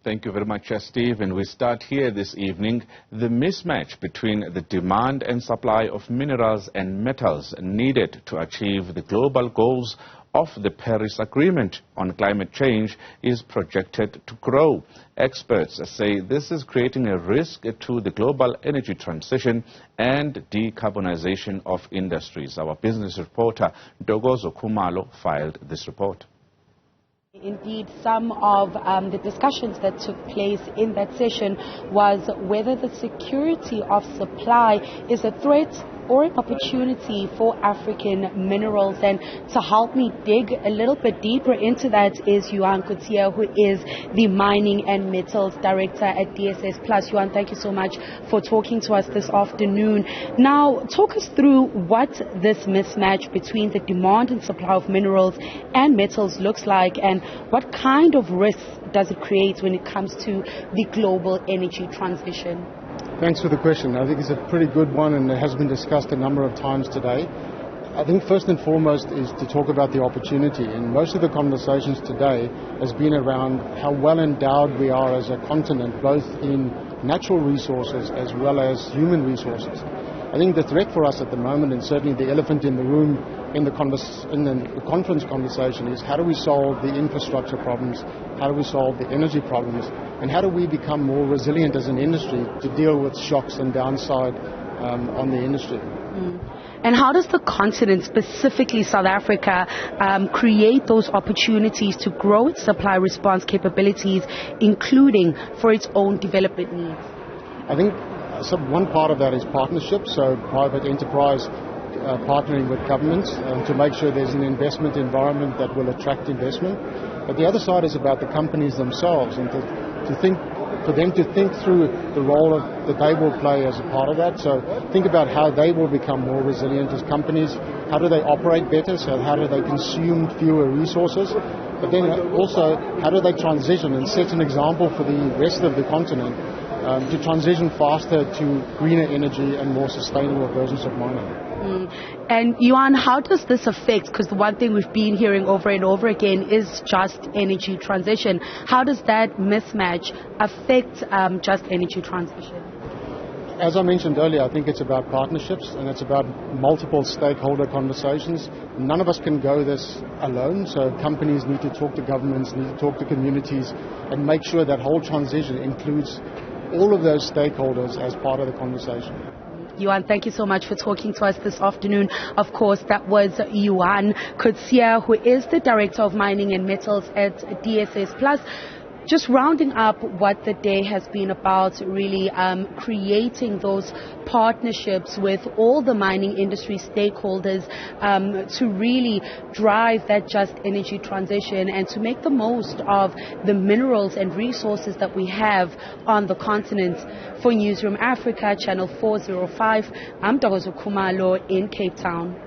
Thank you very much, Steve. And we start here this evening. The mismatch between the demand and supply of minerals and metals needed to achieve the global goals of the Paris Agreement on climate change is projected to grow. Experts say this is creating a risk to the global energy transition and decarbonisation of industries. Our business reporter, Ntokozo Khumalo, filed this report. Indeed, some of the discussions that took place in that session was whether the security of supply is a threat or an opportunity for African minerals. And to help me dig a little bit deeper into that is Yuan Kotia, who is the Mining and Metals Director at DSS+. Yuan, thank you so much for talking to us this afternoon. Now, talk us through what this mismatch between the demand and supply of minerals and metals looks like, and what kind of risks does it create when it comes to the global energy transition? Thanks for the question. I think it's a pretty good one, and it has been discussed a number of times today. I think first and foremost is to talk about the opportunity, and most of the conversations today has been around how well endowed we are as a continent, both in natural resources as well as human resources. I think the threat for us at the moment, and certainly the elephant in the room in the conference conversation, is how do we solve the infrastructure problems, how do we solve the energy problems, and how do we become more resilient as an industry to deal with shocks and downside on the industry. And how does the continent, specifically South Africa, create those opportunities to grow its supply response capabilities, including for its own development needs? I think one part of that is partnerships, so private enterprise partnering with governments to make sure there's an investment environment that will attract investment. But the other side is about the companies themselves, and for them to think through the role that they will play as a part of that. So think about how they will become more resilient as companies. How do they operate better? So how do they consume fewer resources? But then also, how do they transition and set an example for the rest of the continent to transition faster to greener energy and more sustainable versions of mining? And Yuan, how does this affect, because the one thing we've been hearing over and over again is just energy transition. How does that mismatch affect just energy transition? As I mentioned earlier, I think it's about partnerships, and it's about multiple stakeholder conversations. None of us can go this alone, so companies need to talk to governments, need to talk to communities, and make sure that whole transition includes all of those stakeholders as part of the conversation. Yuan, thank you so much for talking to us this afternoon. Of course, that was Yuan Kotia, who is the Director of Mining and Metals at DSS+. Just rounding up what the day has been about, really creating those partnerships with all the mining industry stakeholders to really drive that just energy transition and to make the most of the minerals and resources that we have on the continent. For Newzroom Afrika, Channel 405, I'm Ntokozo Khumalo in Cape Town.